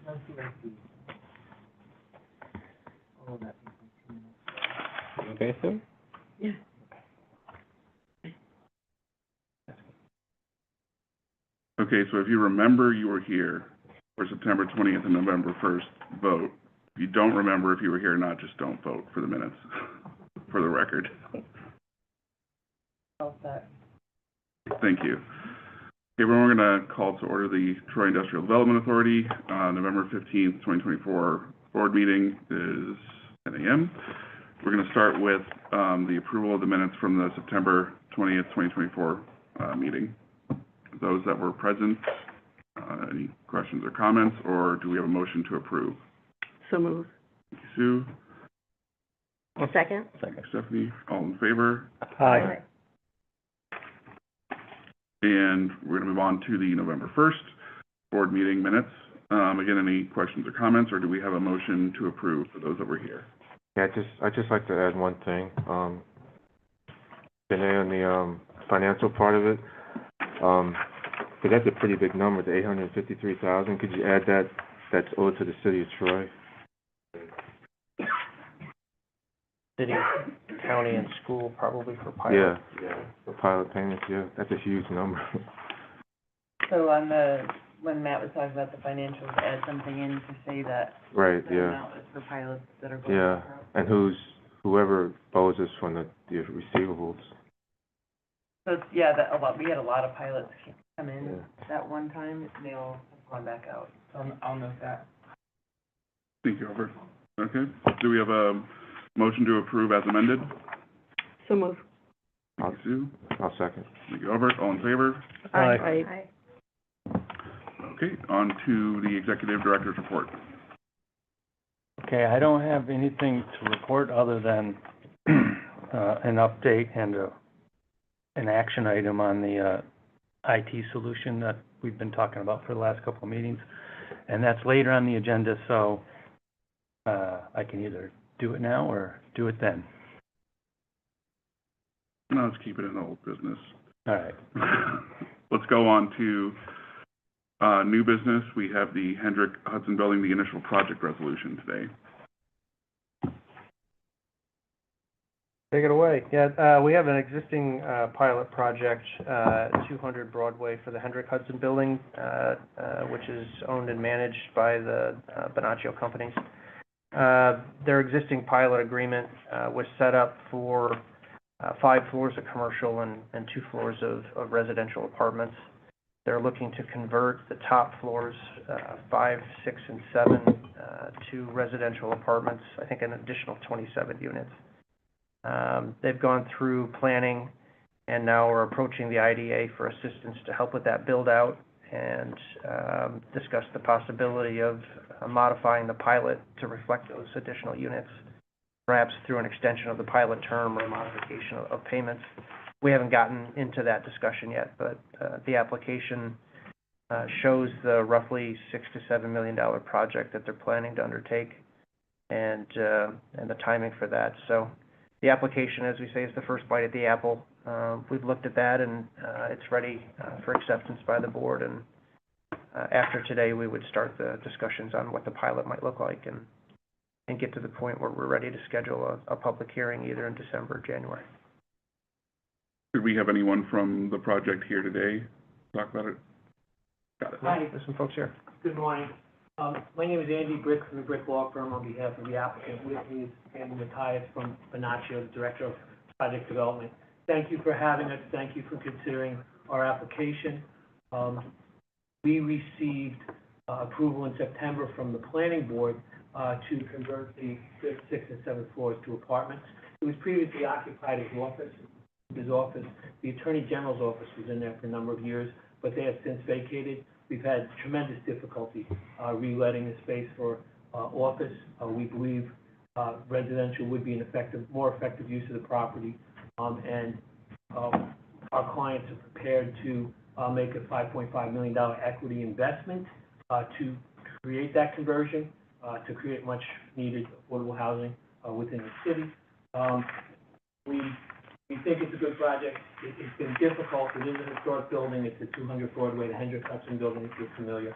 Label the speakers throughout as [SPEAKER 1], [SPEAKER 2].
[SPEAKER 1] No CRC. Oh, that makes
[SPEAKER 2] Okay, Sue?
[SPEAKER 1] Yeah.
[SPEAKER 3] Okay, so if you remember you were here for September 20th and November 1st vote. If you don't remember if you were here or not, just don't vote for the minutes, for the record.
[SPEAKER 1] All set.
[SPEAKER 3] Thank you. Okay, we're going to call to order the Troy Industrial Development Authority. November 15th, 2024 board meeting is 10 a.m. We're going to start with the approval of the minutes from the September 20th, 2024 meeting. Those that were present, any questions or comments, or do we have a motion to approve?
[SPEAKER 1] So move.
[SPEAKER 3] Thank you, Sue.
[SPEAKER 1] Second.
[SPEAKER 2] Second.
[SPEAKER 3] Stephanie, all in favor?
[SPEAKER 2] Aye.
[SPEAKER 3] And we're going to move on to the November 1st board meeting minutes. Again, any questions or comments, or do we have a motion to approve for those that were here?
[SPEAKER 4] Yeah, I'd just like to add one thing. Renee, on the financial part of it, because that's a pretty big number, the $853,000. Could you add that's owed to the city of Troy?
[SPEAKER 2] City, county, and school probably for pilot.
[SPEAKER 4] Yeah, for pilot payments, yeah. That's a huge number.
[SPEAKER 1] So on when Matt was talking about the financials, add something in to say that
[SPEAKER 4] Right,
[SPEAKER 1] the
[SPEAKER 4] yeah.
[SPEAKER 1] amount is for pilots that are going
[SPEAKER 4] Yeah, and whoever owes us from the receivables.
[SPEAKER 1] So it's, yeah, we had a lot of pilots come in that one time, and they all have gone back out. So I'll note that.
[SPEAKER 3] Thank you, Albert. Okay, do we have a motion to approve as amended?
[SPEAKER 1] So move.
[SPEAKER 3] Thank you, Sue.
[SPEAKER 4] I'll second.
[SPEAKER 3] Thank you, Albert. All in favor?
[SPEAKER 1] Aye.
[SPEAKER 3] Okay, on to the executive director's report.
[SPEAKER 5] Okay, I don't have anything to report other than an update and an action item on the IT solution that we've been talking about for the last couple of meetings. And that's later on the agenda, so I can either do it now or do it then.
[SPEAKER 3] No, let's keep it in old business.
[SPEAKER 5] All right.
[SPEAKER 3] Let's go on to new business. We have the Hendrick Hudson Building, the initial project resolution today.
[SPEAKER 2] Take it away. Yeah, we have an existing pilot project, 200 Broadway for the Hendrick Hudson Building, which is owned and managed by the Bonaccio companies. Their existing pilot agreement was set up for 5 floors of commercial and 2 floors of residential apartments. They're looking to convert the top floors, 5, 6, and 7, to residential apartments, I think an additional 27 units. They've gone through planning and now are approaching the IDA for assistance to help with that build out and discuss the possibility of modifying the pilot to reflect those additional units, perhaps through an extension of the pilot term or a modification of payments. We haven't gotten into that discussion yet, but the application shows the roughly $6 to $7 million project that they're planning to undertake and the timing for that. So the application, as we say, is the first bite at the apple. We've looked at that, and it's ready for acceptance by the board. And after today, we would start the discussions on what the pilot might look like and get to the point where we're ready to schedule a public hearing either in December or January.
[SPEAKER 3] Did we have anyone from the project here today talk about it? Got it.
[SPEAKER 6] Hi.
[SPEAKER 2] There's some folks here.
[SPEAKER 6] Good morning. My name is Andy Brick from the Brick Law Firm on behalf of the applicant. With me is Andy Mattias from Bonaccio, the Director of Project Development. Thank you for having us. Thank you for considering our application. We received approval in September from the Planning Board to convert the 5th, 6th, and 7th floors to apartments. It was previously occupied as his office. The Attorney General's office was in there for a number of years, but they have since vacated. We've had tremendous difficulty reletting the space for office. We believe residential would be an more effective use of the property, and our clients are prepared to make a $5.5 million equity investment to create that conversion, to create much needed affordable housing within the city. We think it's a good project. It's been difficult. It is a historic building. It's a 200 Broadway, the Hendrick Hudson Building, if you're familiar.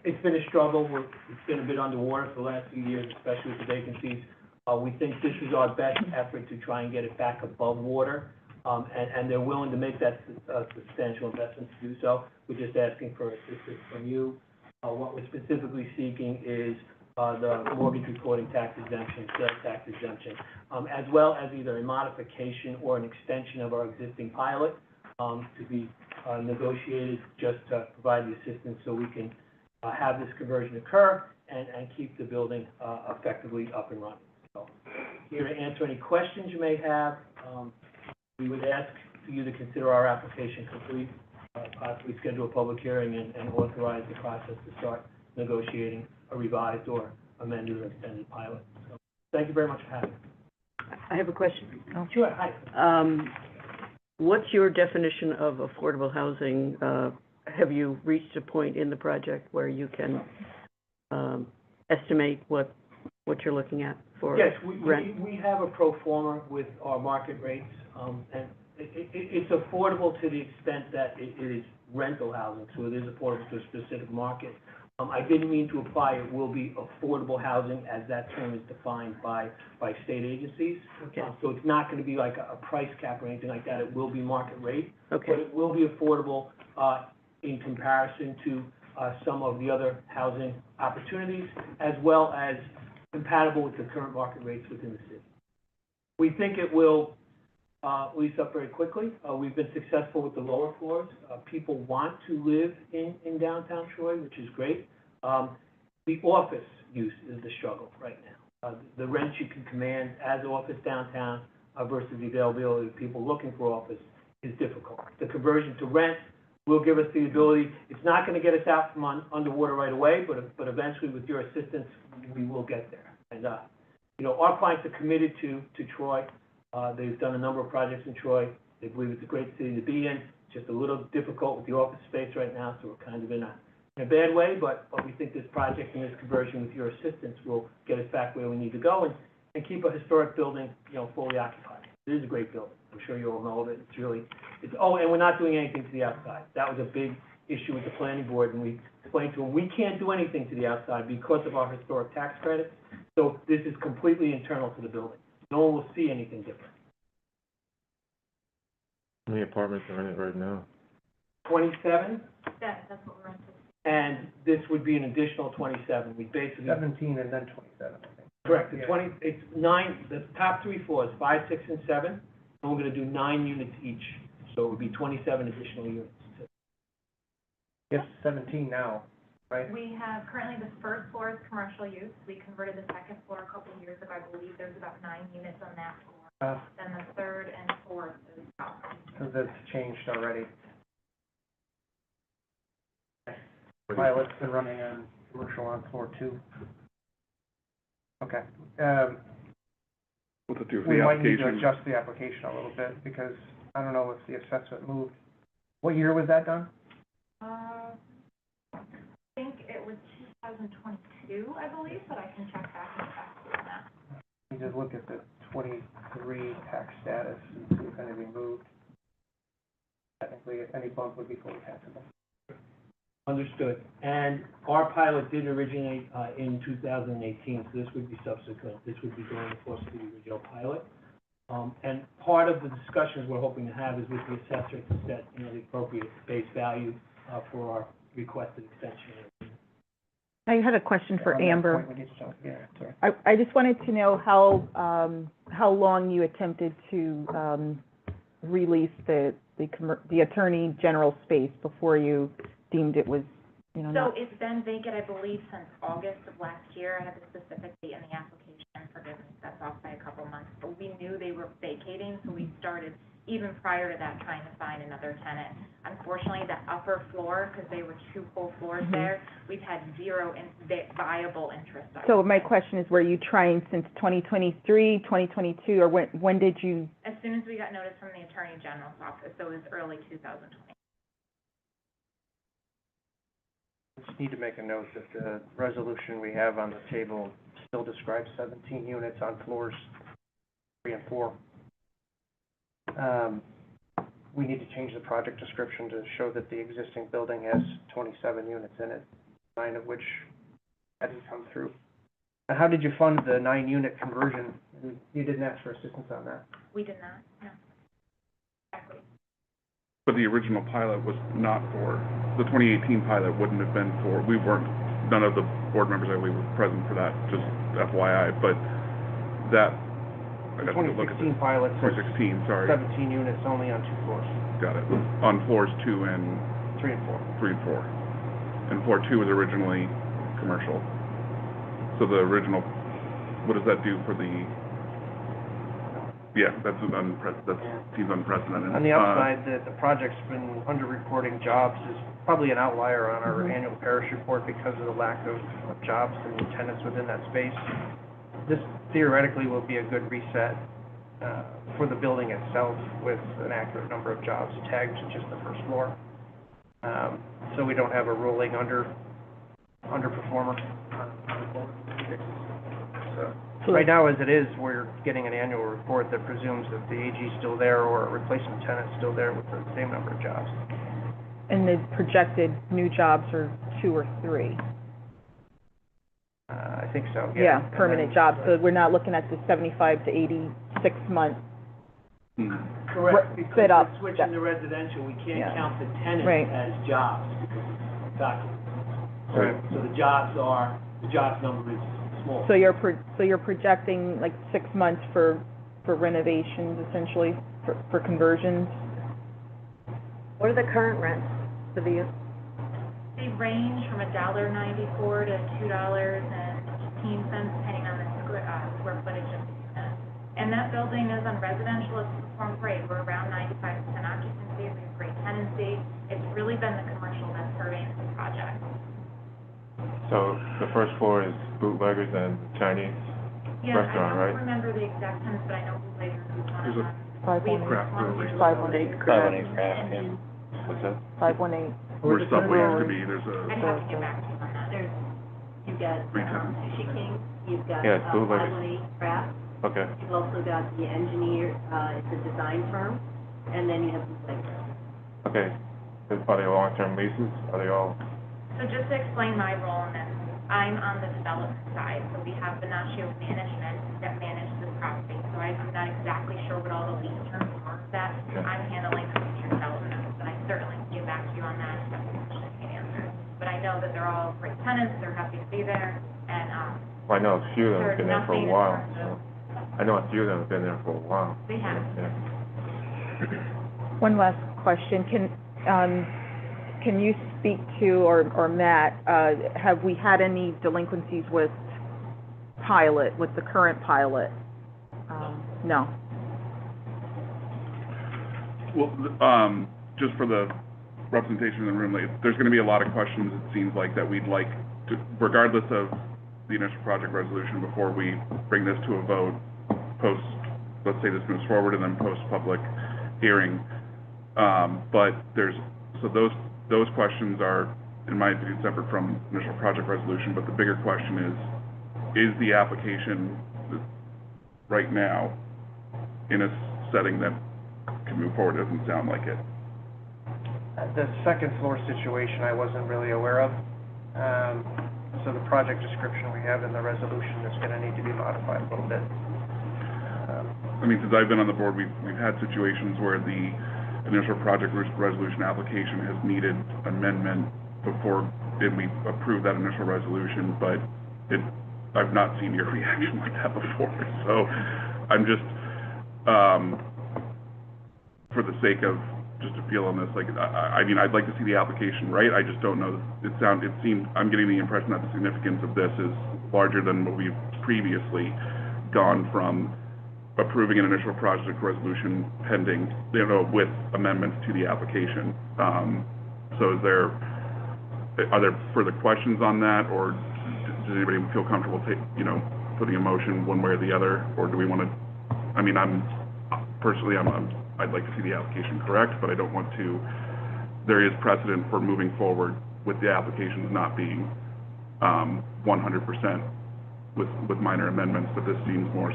[SPEAKER 6] It's been a struggle. It's been a bit underwater for the last few years, especially with the vacancies. We think this is our best effort to try and get it back above water, and they're willing to make that substantial investment to do so. We're just asking for assistance from you. What we're specifically seeking is the mortgage recording tax exemption, sales tax exemption, as well as either a modification or an extension of our existing pilot to be negotiated, just to provide the assistance so we can have this conversion occur and keep the building effectively up and running. So, here to answer any questions you may have. We would ask for you to consider our application complete, possibly schedule a public hearing and authorize the process to start negotiating a revised or amended or extended pilot. So, thank you very much for having me.
[SPEAKER 7] I have a question.
[SPEAKER 6] Sure, hi.
[SPEAKER 7] What's your definition of affordable housing? Have you reached a point in the project where you can estimate what you're looking at for rent?
[SPEAKER 6] Yes, we have a pro forma with our market rates, and it's affordable to the extent that it is rental housing, so it is affordable to a specific market. I didn't mean to imply it will be affordable housing as that term is defined by state agencies.
[SPEAKER 7] Okay.
[SPEAKER 6] So it's not going to be like a price cap or anything like that. It will be market rate.
[SPEAKER 7] Okay.
[SPEAKER 6] But it will be affordable in comparison to some of the other housing opportunities, as well as compatible with the current market rates within the city. We think it will lease up very quickly. We've been successful with the lower floors. People want to live in downtown Troy, which is great. The office use is the struggle right now. The rents you can command as office downtown versus the availability of people looking for office is difficult. The conversion to rent will give us the ability. It's not going to get us out from underwater right away, but eventually, with your assistance, we will get there. And our clients are committed to Troy. They've done a number of projects in Troy. They believe it's a great city to be in. It's just a little difficult with the office space right now, so we're kind of in a bad way, but we think this project and this conversion with your assistance will get us back where we need to go and keep a historic building, fully occupied. It is a great building. I'm sure you all know of it. And we're not doing anything to the outside. That was a big issue with the planning board, and we explained to them, we can't do anything to the outside because of our historic tax credits, so this is completely internal to the building. No one will see anything different.
[SPEAKER 4] How many apartments are in it right now?
[SPEAKER 6] 27,
[SPEAKER 8] That's what we're renting.
[SPEAKER 6] and this would be an additional 27. We basically
[SPEAKER 2] 17 and then 27, I think.
[SPEAKER 6] correct.
[SPEAKER 2] Yeah.
[SPEAKER 6] It's 9. The top 3 floors, 5, 6, and 7, and we're going to do 9 units each, so it would be 27 additional units.
[SPEAKER 2] It's 17 now, right?
[SPEAKER 8] We have, currently the first floor is commercial use. We converted the second floor a couple of years ago. I believe there's about 9 units on that floor. Then the third and fourth is housing.
[SPEAKER 2] So that's changed already. Pilot's been running on commercial on floor 2. Okay.
[SPEAKER 3] What's it do for
[SPEAKER 2] We
[SPEAKER 3] the
[SPEAKER 2] might need to
[SPEAKER 3] application?
[SPEAKER 2] adjust the application a little bit because I don't know if the assessment moved. What year was that done?
[SPEAKER 8] I think it was 2022, I believe, but I can check back and check on that.
[SPEAKER 2] You just look at the 23 tax status and see if anything moved. Technically, any bump would be fully taxable.
[SPEAKER 6] Understood. And our pilot did originate in 2018, so this would be subsequent. This would be during the course of the original pilot. And part of the discussions we're hoping to have is with the assessor to set, the appropriate base value for our requested extension.
[SPEAKER 9] I had a question for
[SPEAKER 2] On that
[SPEAKER 9] Amber.
[SPEAKER 2] point, we need to talk- yeah, sorry.
[SPEAKER 9] I just wanted to know how long you attempted to release the Attorney General space before you deemed it was, not...
[SPEAKER 8] So it's been vacant, I believe, since August of last year. I have the specific date in the application. Forgive me, that's off by a couple months. But we knew they were vacating, so we started, even prior to that, trying to find another tenant. Unfortunately, the upper floor, because they were 2 full floors there, we've had zero viable interest.
[SPEAKER 9] So my question is, were you trying since 2023, 2022, or when did you?
[SPEAKER 8] As soon as we got notice from the Attorney General's office, so it was early 2020.
[SPEAKER 2] Just need to make a note that the resolution we have on the table still describes 17 units on floors 3 and 4. We need to change the project description to show that the existing building has 27 units in it. 9 of which hadn't come through. And how did you fund the 9-unit conversion? You didn't ask for assistance on that.
[SPEAKER 8] We did not, no. Exactly.
[SPEAKER 3] But the original pilot was not for, the 2018 pilot wouldn't have been for, none of the board members, I believe, were present for that, just FYI, but that, I
[SPEAKER 2] The
[SPEAKER 3] got to look at
[SPEAKER 2] 2016 pilot says
[SPEAKER 3] 2016, sorry,
[SPEAKER 2] 17 units only on 2 floors,
[SPEAKER 3] got it, on floors 2 and
[SPEAKER 2] 3 and 4.
[SPEAKER 3] 3 and 4. And floor 2 was originally commercial. So the original, what does that do for the, yeah, that seems unprecedented.
[SPEAKER 2] On the upside, the project's been under-reporting jobs is probably an outlier on our annual parish report because of the lack of jobs and tenants within that space. This theoretically will be a good reset for the building itself with an accurate number of jobs tagged to just the first floor. So we don't have a rolling underperformer on the floor. So right now, as it is, we're getting an annual report that presumes that the AG is still there or a replacement tenant's still there with the same number of jobs.
[SPEAKER 9] And the projected new jobs are 2 or 3?
[SPEAKER 2] I think so, yeah.
[SPEAKER 9] Yeah, permanent jobs, so we're not looking at the 75 to 86 month.
[SPEAKER 6] Correct, because
[SPEAKER 9] Fit up.
[SPEAKER 6] we're switching to residential, we can't
[SPEAKER 9] Yeah.
[SPEAKER 6] count the tenants
[SPEAKER 9] Right.
[SPEAKER 6] as jobs because it's documents.
[SPEAKER 2] Right.
[SPEAKER 6] So the jobs number is small.
[SPEAKER 9] So you're projecting like 6 months for renovations essentially, for conversions?
[SPEAKER 7] What are the current rents for the,
[SPEAKER 8] They range from $1.94 to $2.18, depending on the square footage of the unit. And that building is on residential, it's performed great. We're around 95% occupancy, we have great tenancy. It's really been the commercial that's hurting the project.
[SPEAKER 4] So the first floor is bootleggers and Chinese
[SPEAKER 8] Yeah,
[SPEAKER 4] restaurant,
[SPEAKER 8] I
[SPEAKER 4] right?
[SPEAKER 8] don't remember the exact tenants, but I know Bootleggers is one of
[SPEAKER 3] There's a
[SPEAKER 8] them.
[SPEAKER 9] 518.
[SPEAKER 3] Craft brewery.
[SPEAKER 9] 518 craft.
[SPEAKER 4] What's that?
[SPEAKER 9] 518.
[SPEAKER 3] Where Subway used to be, there's
[SPEAKER 8] I'd
[SPEAKER 3] a,
[SPEAKER 8] have to get back to you on that.
[SPEAKER 10] You've got,
[SPEAKER 3] Three tenants.
[SPEAKER 10] Sushi King, you've got,
[SPEAKER 4] Yeah, it's bootleggers.
[SPEAKER 10] 518 Craft,
[SPEAKER 4] Okay,
[SPEAKER 10] you've also got the engineer, it's a design firm, and then you have bootleggers.
[SPEAKER 4] okay. Are they long-term leases? Are they all,
[SPEAKER 8] So just to explain my role in this, I'm on the development side, so we have Venatio Management that manages this property. So I'm not exactly sure what all the lease terms are of that.
[SPEAKER 4] Okay.
[SPEAKER 8] I'm handling the future development, but I certainly can get back to you on that if that's a question I can answer. But I know that they're all great tenants, they're happy to be there, and,
[SPEAKER 4] well, I know a few of them have
[SPEAKER 8] there's
[SPEAKER 4] been there for
[SPEAKER 8] nothing
[SPEAKER 4] a
[SPEAKER 8] in
[SPEAKER 4] while,
[SPEAKER 8] terms of,
[SPEAKER 4] so. I know a few of them have been there for a while.
[SPEAKER 8] they have.
[SPEAKER 4] Yeah.
[SPEAKER 9] One last question, can you speak to, or Matt, have we had any delinquencies with the current pilot? No.
[SPEAKER 3] well, just for the representation in the room, like, there's gonna be a lot of questions, it seems like, that we'd like to, regardless of the initial project resolution, before we bring this to a vote, post, let's say this moves forward and then post-public hearing. But so those questions are, in my opinion, separate from initial project resolution, but the bigger question is the application right now in a setting that can move forward? Doesn't sound like it.
[SPEAKER 2] The second floor situation I wasn't really aware of. So the project description we have in the resolution is gonna need to be modified a little bit.
[SPEAKER 3] I mean, since I've been on the board, we've had situations where the initial project resolution application has needed amendment before we approve that initial resolution, but I've not seen your reaction like that before. So I'm just, for the sake of just a feel on this, like, I mean, I'd like to see the application right, I just don't know, I'm getting the impression that the significance of this is larger than what we've previously gone from approving an initial project resolution pending, with amendments to the application. So are there further questions on that, or does anybody feel comfortable putting a motion one way or the other, or do we want to, I mean, I'd like to see the application correct, but I don't want to, there is precedent for moving forward with the applications not being 100% with minor amendments, but this seems more,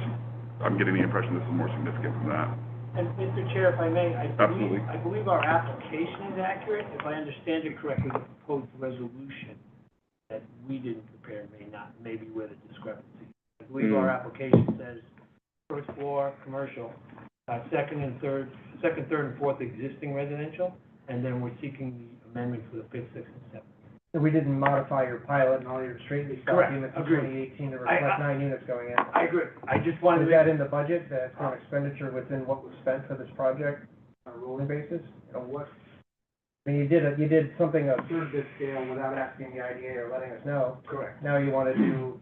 [SPEAKER 3] I'm getting the impression this is more significant than that.
[SPEAKER 6] And Mr. Chair, if I may,
[SPEAKER 3] Absolutely.
[SPEAKER 6] I believe our application is accurate. If I understand it correctly, the proposed resolution that we didn't prepare may be where the discrepancy. I believe our application says first floor, commercial, second, third, and fourth existing residential, and then we're seeking the amendment for the fifth, sixth, and seventh.
[SPEAKER 2] So we didn't modify your pilot and all your straight stock
[SPEAKER 6] Correct.
[SPEAKER 2] units in
[SPEAKER 6] Agreed.
[SPEAKER 2] 2018 to reflect 9 units going in?
[SPEAKER 6] I agree. I just wanted
[SPEAKER 2] Is
[SPEAKER 6] to
[SPEAKER 2] that in the budget, that for an expenditure within what was spent for this project on a rolling basis? You know, what, I mean, you did something of third this scale without asking the IDA or letting us know.
[SPEAKER 6] correct.
[SPEAKER 2] Now you want to do,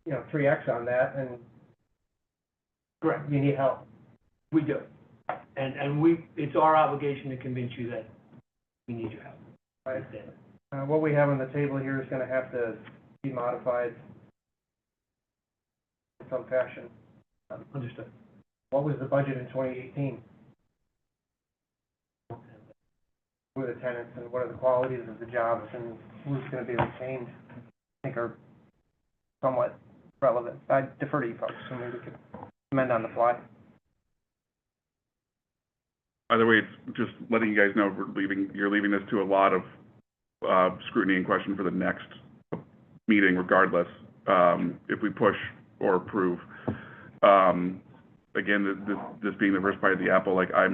[SPEAKER 2] 3X on that, and
[SPEAKER 6] Correct.
[SPEAKER 2] you need help.
[SPEAKER 6] We do. And it's our obligation to convince you that we need your help.
[SPEAKER 2] Right.
[SPEAKER 6] Understand it.
[SPEAKER 2] What we have on the table here is going to have to be modified in some fashion.
[SPEAKER 6] Understood.
[SPEAKER 2] What was the budget in 2018? Who are the tenants and what are the qualities of the jobs and who's going to be retained, I think are somewhat relevant. I defer to you folks, so maybe we could amend on the fly.
[SPEAKER 3] Either way, it's just letting you guys know you're leaving this to a lot of scrutiny and question for the next meeting regardless, if we push or approve. Again, this being the first bite of the apple, like I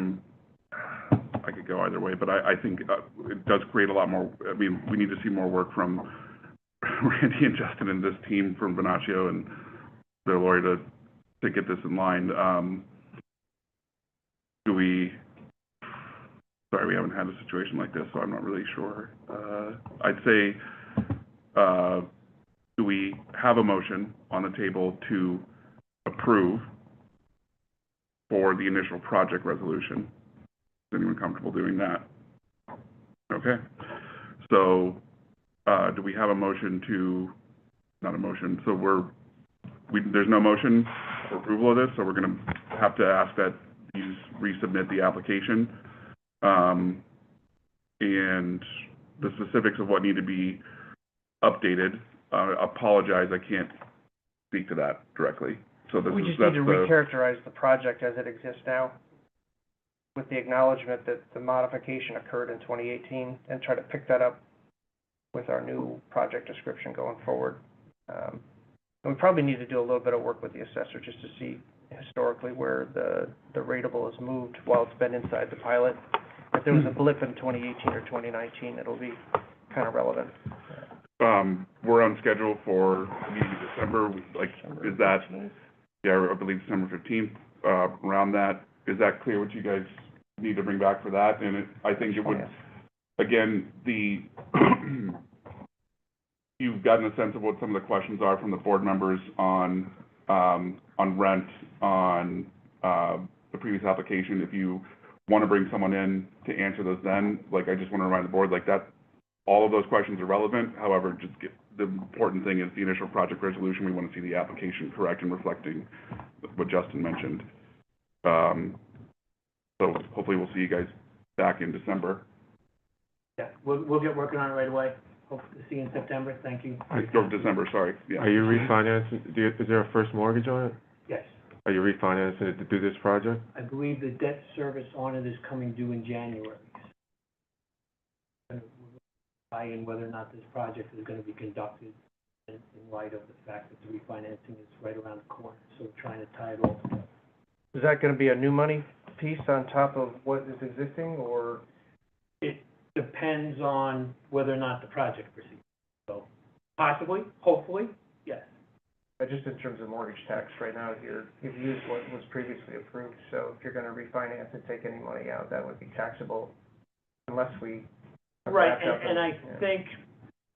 [SPEAKER 3] could go either way, but I think it does create a lot more. I mean, we need to see more work from Randy and Justin and this team from Venatio and their lawyer to get this in line. Sorry, we haven't had a situation like this, so I'm not really sure. I'd say, do we have a motion on the table to approve for the initial project resolution? Is anyone comfortable doing that? Okay. So, do we have a motion to, not a motion, so there's no motion for approval of this, so we're gonna have to ask that you resubmit the application. And the specifics of what need to be updated, apologize, I can't speak to that directly. So
[SPEAKER 2] We just need to recharacterize the project as it exists now, with the acknowledgement that the modification occurred in 2018, and try to pick that up with our new project description going forward. And we probably need to do a little bit of work with the assessor just to see historically where the rateable has moved while it's been inside the pilot. If there was a blip in 2018 or 2019, it'll be kind of relevant.
[SPEAKER 3] We're on schedule for meeting in December, is that, I believe December 15th, around that. Is that clear what you guys need to bring back for that? And I think it would, again, you've gotten a sense of what some of the questions are from the board members on rent, on the previous application. If you want to bring someone in to answer those then, I just want to remind the board, that all of those questions are relevant. However, the important thing is the initial project resolution. We want to see the application correct and reflecting what Justin mentioned. So hopefully we'll see you guys back in December.
[SPEAKER 6] Yeah, we'll get working on it right away. Hope to see you in September. Thank you.
[SPEAKER 3] December, sorry. Yeah.
[SPEAKER 4] Are you refinancing, is there a first mortgage on it?
[SPEAKER 6] Yes.
[SPEAKER 4] Are you refinancing it to do this project?
[SPEAKER 6] I believe the debt service on it is coming due in January. And we'll tie in whether or not this project is going to be conducted in light of the fact that the refinancing is right around the corner. So we're trying to tie it all together.
[SPEAKER 2] Is that going to be a new money piece on top of what is existing, or?
[SPEAKER 6] It depends on whether or not the project proceeds. So possibly, hopefully, yes.
[SPEAKER 2] But just in terms of mortgage tax, right now, you've used what was previously approved, so if you're gonna refinance and take any money out, that would be taxable unless we.
[SPEAKER 6] Right, and I think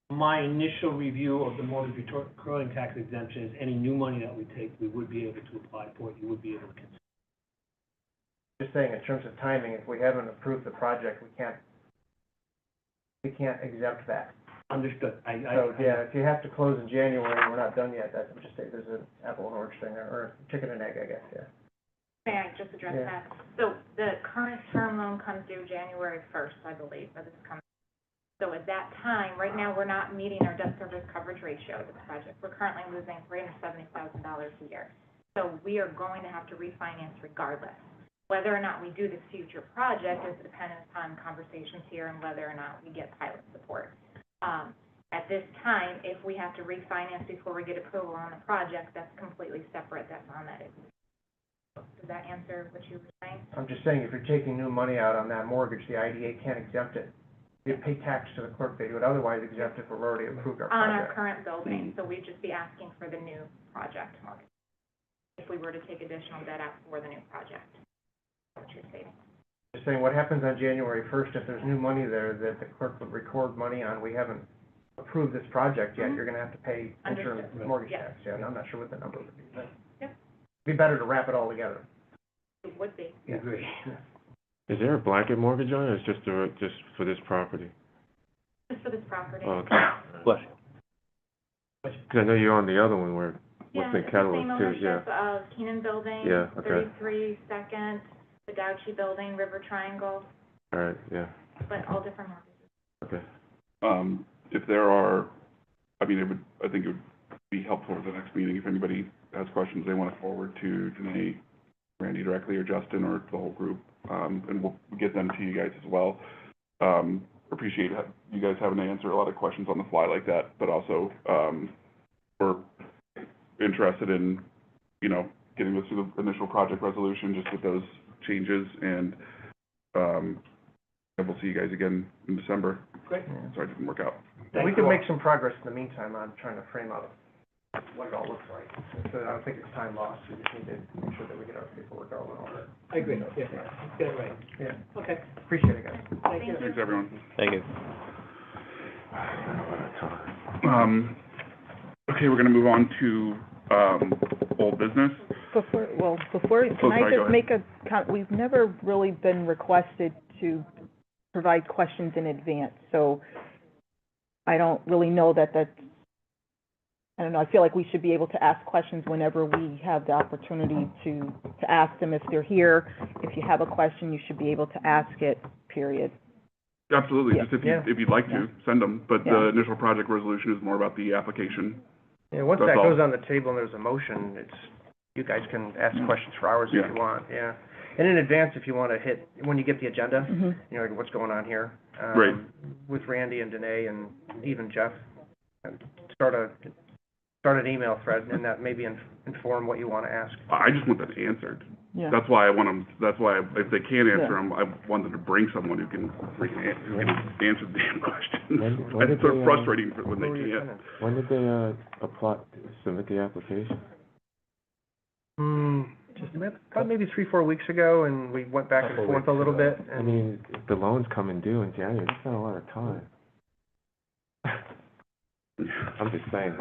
[SPEAKER 6] my initial review of the mortgage recurring tax exemption is any new money that we take, we would be able to apply for it, you would be able to consider.
[SPEAKER 2] Just saying, in terms of timing, if we haven't approved the project, we can't exempt that.
[SPEAKER 6] Understood.
[SPEAKER 2] If you have to close in January and we're not done yet, that's just there's an apple and orange thing there, or chicken and egg, I guess, yeah.
[SPEAKER 8] May I just address
[SPEAKER 2] Yeah.
[SPEAKER 8] that? So the current term loan comes due January 1st, I believe, for this coming. So at that time, right now, we're not meeting our debt service coverage ratio of the project. We're currently losing $370,000 a year. So we are going to have to refinance regardless. Whether or not we do this future project is dependent upon conversations here and whether or not we get pilot support. At this time, if we have to refinance before we get approval on the project, that's completely separate, that's on that. Does that answer what you were saying?
[SPEAKER 2] I'm just saying, if you're taking new money out on that mortgage, the IDA can't exempt it. You pay tax to the clerk, they would otherwise exempt if we've already approved our
[SPEAKER 8] On our
[SPEAKER 2] project.
[SPEAKER 8] current building, so we'd just be asking for the new project mortgage. If we were to take additional debt out for the new project, what you're stating.
[SPEAKER 2] Just saying, what happens on January 1st if there's new money there that the clerk would record money on? We haven't approved this project yet, you're gonna have to pay interim
[SPEAKER 8] Understood.
[SPEAKER 2] mortgage
[SPEAKER 8] Yes.
[SPEAKER 2] tax, yeah, and I'm not sure what the number would be, but
[SPEAKER 8] Yep.
[SPEAKER 2] it'd be better to wrap it all together.
[SPEAKER 8] It would be.
[SPEAKER 2] Yeah.
[SPEAKER 6] Agree.
[SPEAKER 4] Is there a blanket mortgage on it, or is it just for this property?
[SPEAKER 8] Just for this property.
[SPEAKER 4] Oh, okay.
[SPEAKER 5] Bless you.
[SPEAKER 4] Because I know you're on the other one where,
[SPEAKER 8] Yeah,
[SPEAKER 4] what's in
[SPEAKER 8] it's the
[SPEAKER 4] Catalyst
[SPEAKER 8] same
[SPEAKER 4] too, yeah.
[SPEAKER 8] ownership of Keenan Building.
[SPEAKER 4] Yeah, okay.
[SPEAKER 8] 33 Second, the Dowchi Building, River Triangle,
[SPEAKER 4] All right, yeah,
[SPEAKER 8] but all different mortgages.
[SPEAKER 4] okay.
[SPEAKER 3] If there are, I think it would be helpful at the next meeting if anybody has questions they want to forward to Janae, Randy directly, or Justin, or the whole group, and we'll get them to you guys as well. Appreciate you guys having to answer a lot of questions on the fly like that, but also, we're interested in, getting this through the initial project resolution, just with those changes, and, we'll see you guys again in December.
[SPEAKER 6] Great.
[SPEAKER 3] Sorry, it didn't work out.
[SPEAKER 2] We can make some progress in the meantime on trying to frame out what it all looks like. So I don't think it's time lost, we just need to make sure that we get our paperwork all in order.
[SPEAKER 6] I agree, yeah, get it right.
[SPEAKER 2] Yeah,
[SPEAKER 6] Okay,
[SPEAKER 2] appreciate it, guys.
[SPEAKER 6] thank you.
[SPEAKER 3] Thanks, everyone.
[SPEAKER 5] Thank you.
[SPEAKER 3] Okay, we're gonna move on to, old business.
[SPEAKER 9] Before,
[SPEAKER 3] Oh,
[SPEAKER 9] can I
[SPEAKER 3] sorry, go
[SPEAKER 9] just
[SPEAKER 3] ahead.
[SPEAKER 9] make we've never really been requested to provide questions in advance, so I don't really know that's, I don't know, I feel like we should be able to ask questions whenever we have the opportunity to ask them if they're here. If you have a question, you should be able to ask it, period.
[SPEAKER 3] Absolutely,
[SPEAKER 9] Yeah.
[SPEAKER 3] just
[SPEAKER 2] Yeah.
[SPEAKER 3] if you'd like to, send them, but the
[SPEAKER 9] Yeah.
[SPEAKER 3] initial project resolution is more about the application.
[SPEAKER 2] Yeah, once
[SPEAKER 3] That's
[SPEAKER 2] that
[SPEAKER 3] all.
[SPEAKER 2] goes on the table and there's a motion, you guys can ask questions for hours if
[SPEAKER 3] Yeah.
[SPEAKER 2] you want, yeah. And in advance, if you want to hit, when you get the agenda,
[SPEAKER 9] Mm-hmm.
[SPEAKER 2] what's going on here.
[SPEAKER 3] Right.
[SPEAKER 2] With Randy and Danae and even Jeff, and start an email thread, and that maybe inform what you want to ask.
[SPEAKER 3] I just want that answered.
[SPEAKER 9] Yeah.
[SPEAKER 3] That's why I want them, if they can't answer
[SPEAKER 9] Yeah.
[SPEAKER 3] them, I want them to bring someone who can answer the damn questions.
[SPEAKER 4] When
[SPEAKER 3] It's
[SPEAKER 4] did
[SPEAKER 3] so
[SPEAKER 4] they,
[SPEAKER 3] frustrating when
[SPEAKER 2] Who are
[SPEAKER 3] they
[SPEAKER 2] your
[SPEAKER 3] can't.
[SPEAKER 2] tenants?
[SPEAKER 4] When did they, submit the application?
[SPEAKER 2] Probably maybe 3-4 weeks ago, and we went back and forth a little bit,
[SPEAKER 4] I
[SPEAKER 2] and
[SPEAKER 4] mean, if the loan's coming due in January, that's not a lot of time. I'm just saying,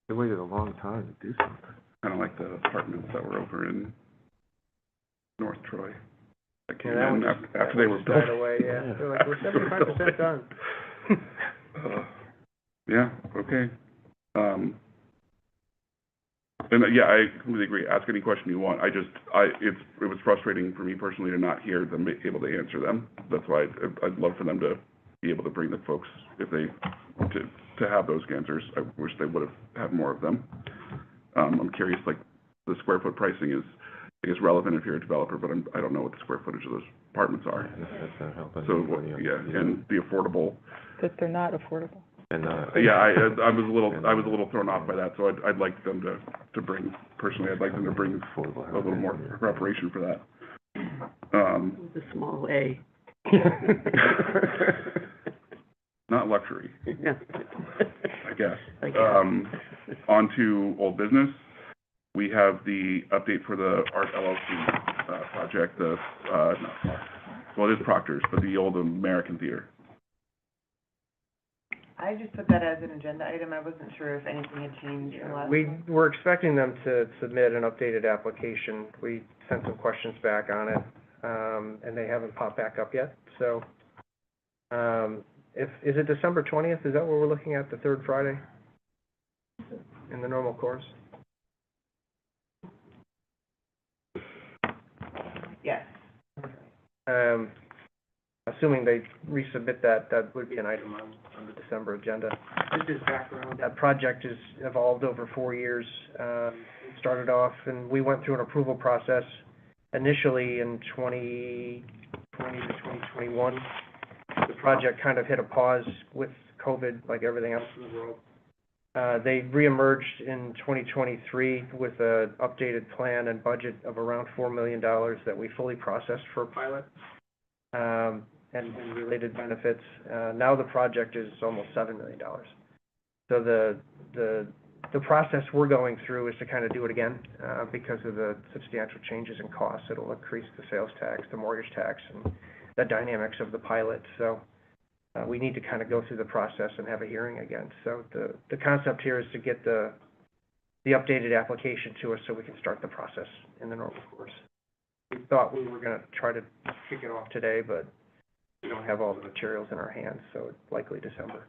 [SPEAKER 4] they waited a long time to do something.
[SPEAKER 3] Kind of like the apartments that were over in North Troy. That came
[SPEAKER 2] that
[SPEAKER 3] in
[SPEAKER 2] one just,
[SPEAKER 3] after they were
[SPEAKER 2] just
[SPEAKER 3] built.
[SPEAKER 2] died away, yeah. They're like, we're 75% done.
[SPEAKER 3] Yeah, okay. And, yeah, I completely agree. Ask any question you want. it was frustrating for me personally to not hear them be able to answer them. That's why I'd love for them to be able to bring the folks, if they, to have those answers. I wish they would have had more of them. I'm curious, like, the square foot pricing is, I guess, relevant if you're a developer, but I don't know what the square footage of those apartments are.
[SPEAKER 4] That's not helping
[SPEAKER 3] So,
[SPEAKER 4] anybody.
[SPEAKER 3] yeah, and the affordable,
[SPEAKER 9] That they're not affordable.
[SPEAKER 4] And,
[SPEAKER 3] yeah, I was a little thrown off by that, so I'd like them to bring, personally, I'd like them to bring
[SPEAKER 4] affordable
[SPEAKER 3] a little more
[SPEAKER 4] housing.
[SPEAKER 3] preparation for that.
[SPEAKER 7] The small A.
[SPEAKER 3] Not luxury,
[SPEAKER 7] Yeah.
[SPEAKER 3] I guess.
[SPEAKER 7] I guess.
[SPEAKER 3] On to old business. We have the update for the Art LLC, project, well, it is Proctor's, but the old American Theater.
[SPEAKER 1] I just put that as an agenda item, I wasn't sure if anything had changed in the last.
[SPEAKER 2] We were expecting them to submit an updated application. We sent some questions back on it, and they haven't popped back up yet, so. Is it December 20th? Is that what we're looking at, the third Friday? In the normal course?
[SPEAKER 1] Yes.
[SPEAKER 2] Assuming they resubmit that would be an item on the December agenda.
[SPEAKER 6] Just as background,
[SPEAKER 2] That project has evolved over 4 years. It started off, and we went through an approval process initially in 2020 to 2021. The project kind of hit a pause with COVID, like everything else in the world. They reemerged in 2023 with an updated plan and budget of around $4 million that we fully processed for a pilot, and related benefits. Now the project is almost $7 million. So the process we're going through is to kind of do it again, because of the substantial changes in costs. It'll increase the sales tax, the mortgage tax, and the dynamics of the pilot. So we need to kind of go through the process and have a hearing again. So the concept here is to get the updated application to us so we can start the process in the normal course. We thought we were going to try to kick it off today, but we don't have all the materials in our hands, so it's likely December.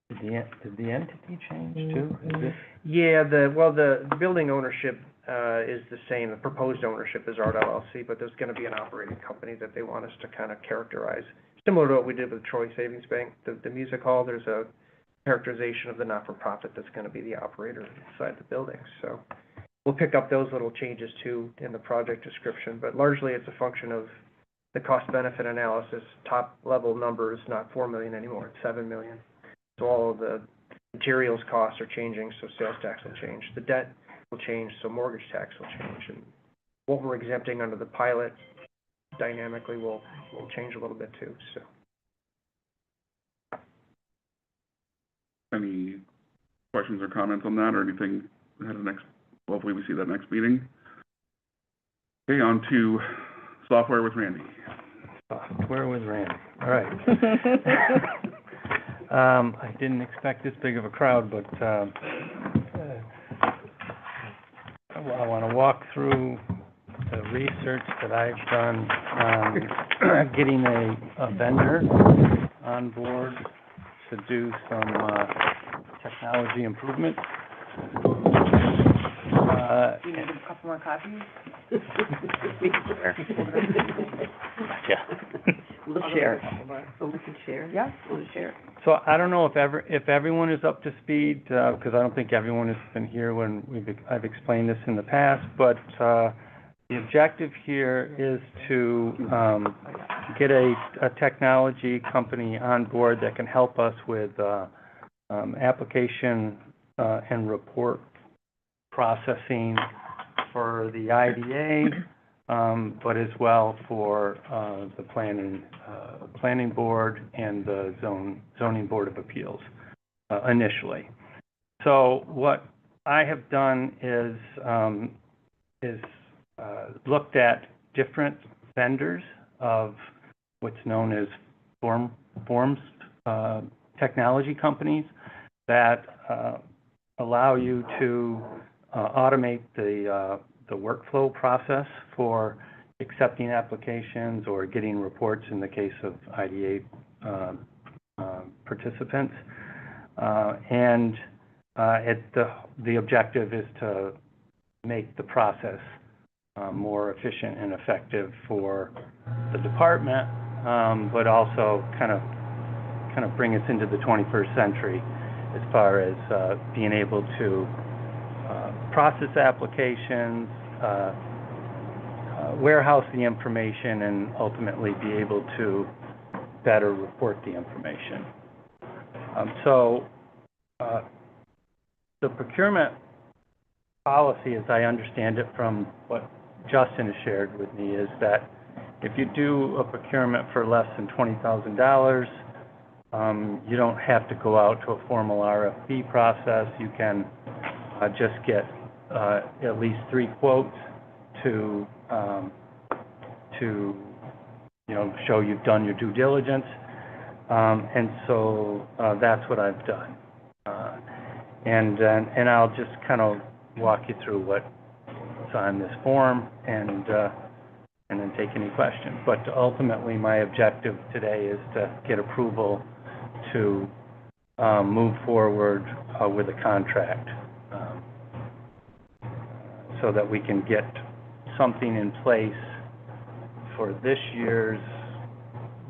[SPEAKER 5] Did the entity change too? Is it?
[SPEAKER 2] Yeah, the building ownership is the same. The proposed ownership is Art LLC, but there's going to be an operating company that they want us to kind of characterize, similar to what we did with Troy Savings Bank. The music hall, there's a characterization of the not-for-profit that's going to be the operator inside the building. So we'll pick up those little changes too in the project description, but largely it's a function of the cost-benefit analysis. Top-level number is not $4 million anymore, it's $7 million. So all of the materials costs are changing, so sales tax will change. The debt will change, so mortgage tax will change. And what we're exempting under the pilot dynamically will change a little bit too, so.
[SPEAKER 3] Any questions or comments on that, or anything ahead of hopefully we see that next meeting? Okay, on to software with Randy.
[SPEAKER 5] Software with Randy, all right. I didn't expect this big of a crowd, but I want to walk through the research that I've done on getting a vendor on board to do some technology improvements.
[SPEAKER 1] You need a couple more copies?
[SPEAKER 5] Yeah.
[SPEAKER 7] We'll share. Oh, we can share? Yeah, we'll share.
[SPEAKER 5] So I don't know if everyone is up to speed, because I don't think everyone has been here when I've explained this in the past, but the objective here is to get a technology company on board that can help us with application and report processing for the IDA, but as well for the planning board and the zoning board of appeals initially. So what I have done is looked at different vendors of what's known as forms technology companies that allow you to automate the workflow process for accepting applications or getting reports in the case of IDA participants. And the objective is to make the process more efficient and effective for the department, but also kind of bring us into the 21st century as far as being able to process applications, warehouse the information, and ultimately be able to better report the information. So the procurement policy, as I understand it from what Justin has shared with me, is that if you do a procurement for less than $20,000, you don't have to go out to a formal RFP process. You can just get at least 3 quotes to show you've done your due diligence, and so that's what I've done. And I'll just kind of walk you through what's on this form, and then take any questions. But ultimately, my objective today is to get approval to move forward with a contract, so that we can get something in place for this year's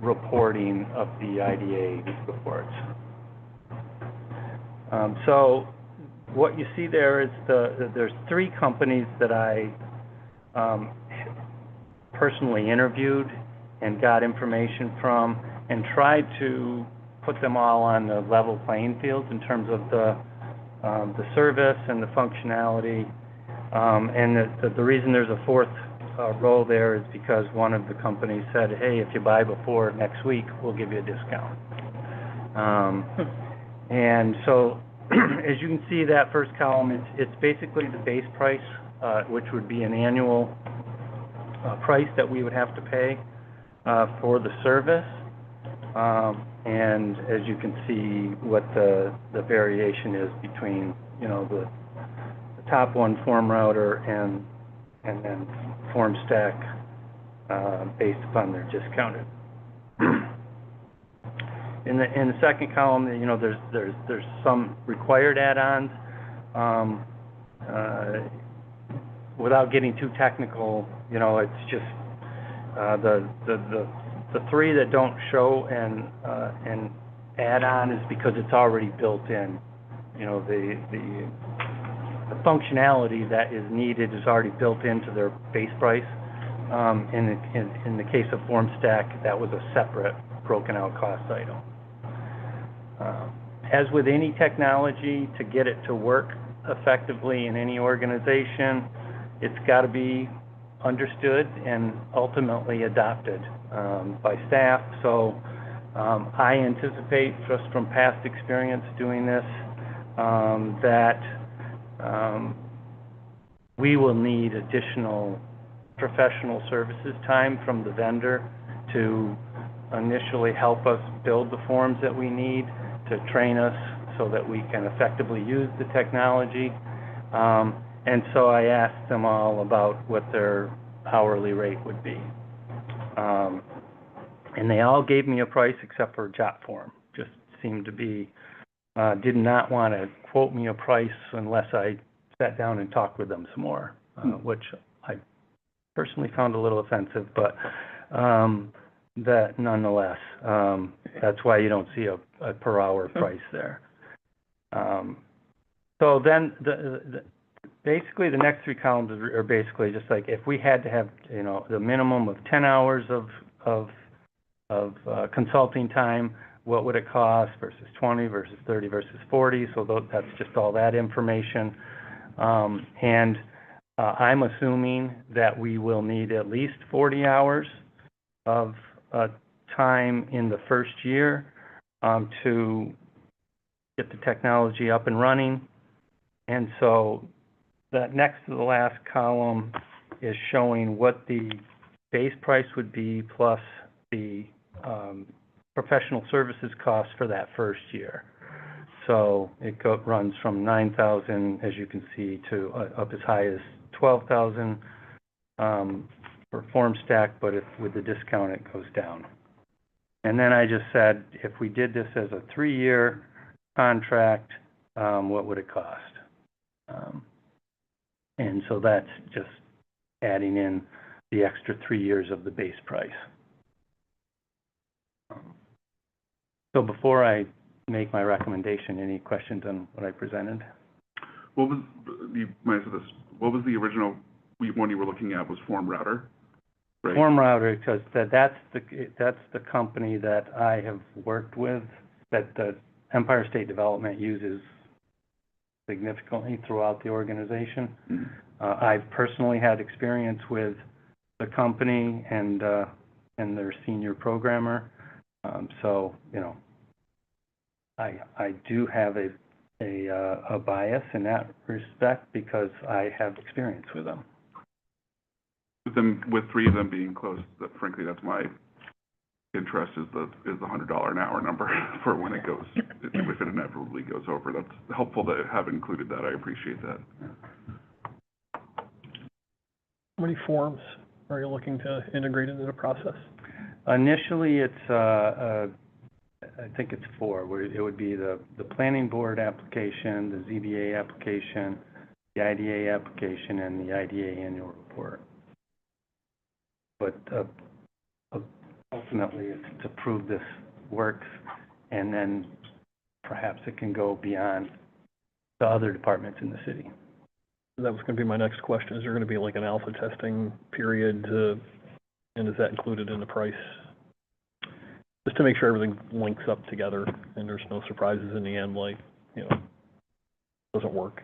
[SPEAKER 5] reporting of the IDA reports. So what you see there is there's 3 companies that I personally interviewed and got information from, and tried to put them all on the level playing field in terms of the service and the functionality. And the reason there's a fourth row there is because one of the companies said, hey, if you buy before next week, we'll give you a discount. And so, as you can see, that first column, it's basically the base price, which would be an annual price that we would have to pay for the service. And as you can see, what the variation is between, you know, the top one, Form Router, and then Form Stack, based upon their discounted. In the second column, you know, there's some required add-ons. Without getting too technical, you know, it's just the three that don't show an add-on is because it's already built in. You know, the functionality that is needed is already built into their base price. In the case of Form Stack, that was a separate broken out cost item. As with any technology, to get it to work effectively in any organization, it's got to be understood and ultimately adopted by staff. So I anticipate, just from past experience doing this, that we will need additional professional services time from the vendor to initially help us build the forms that we need, to train us so that we can effectively use the technology. And so I asked them all about what their hourly rate would be. And they all gave me a price except for JotForm. Just seemed to be, did not want to quote me a price unless I sat down and talked with them some more, which I personally found a little offensive, but that nonetheless, that's why you don't see a per hour price there. So then basically the next three columns are basically just like, if we had to have, you know, the minimum of 10 hours of consulting time, what would it cost versus 20 versus 30 versus 40? So that's just all that information. And I'm assuming that we will need at least 40 hours of time in the first year to get the technology up and running. And so that next to the last column is showing what the base price would be plus the professional services cost for that first year. So it runs from $9,000, as you can see, to up as high as $12,000 for Form Stack, but with the discount it goes down. And then I just said, if we did this as a 3-year contract, what would it cost? And so that's just adding in the extra 3 years of the base price. So before I make my recommendation, any questions on what I presented?
[SPEAKER 3] What was, you might have said this, what was the original one you were looking at was Form Router? Right?
[SPEAKER 5] Form Router, because that's the company that I have worked with, that the Empire State Development uses significantly throughout the organization.
[SPEAKER 3] Mm-hmm.
[SPEAKER 5] I've personally had experience with the company and their senior programmer. So, you know, I do have a bias in that respect because I have experience with them.
[SPEAKER 3] With 3 of them being close, frankly, that's my interest, is the $100 an hour number for when it goes, if it inevitably goes over. That's helpful to have included that. I appreciate that.
[SPEAKER 11] How many forms are you looking to integrate into the process?
[SPEAKER 5] Initially, it's I think it's 4. Where it would be the planning board application, the ZBA application, the IDA application, and the IDA annual report. But ultimately, it's to prove this works, and then perhaps it can go beyond the other departments in the city.
[SPEAKER 11] That was going to be my next question. Is there going to be like an alpha testing period, and is that included in the price? just to make sure everything links up together and there's no surprises in the end, like, you know, doesn't work.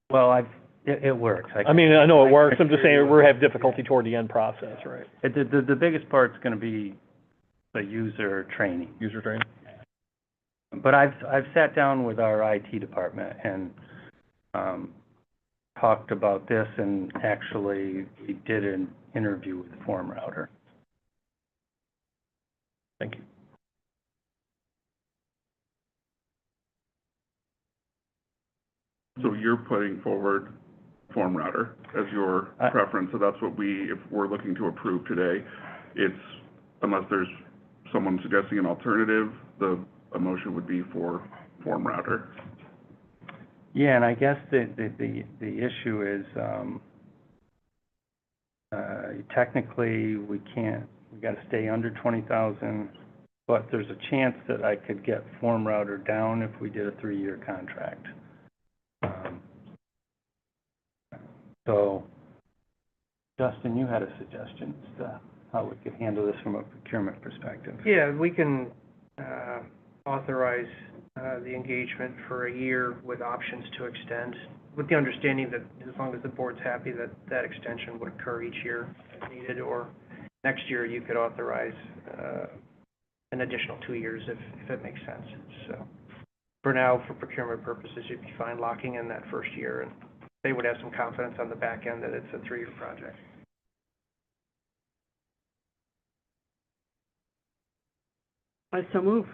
[SPEAKER 5] Well, it works.
[SPEAKER 11] I mean, I know it works, I'm just saying we have difficulty toward the end process, right?
[SPEAKER 5] The biggest part's gonna be the user training.
[SPEAKER 11] User training?
[SPEAKER 5] But I've sat down with our IT department and, talked about this, and actually, we did an interview with the Form Router.
[SPEAKER 11] Thank you.
[SPEAKER 3] So you're putting forward Form Router as your preference, so that's what if we're looking to approve today, it's, unless there's someone suggesting an alternative, a motion would be for Form Router.
[SPEAKER 5] Yeah, and I guess the issue is, technically, we gotta stay under 20,000, but there's a chance that I could get Form Router down if we did a 3-year contract. So, Justin, you had a suggestion as to how we could handle this from a procurement perspective.
[SPEAKER 2] Yeah, we can authorize the engagement for a year with options to extend, with the understanding that as long as the board's happy that that extension would occur each year as needed, or next year you could authorize an additional 2 years if it makes sense. So for now, for procurement purposes, you'd be fine locking in that first year, and they would have some confidence on the back end that it's a 3-year project.
[SPEAKER 7] I so move.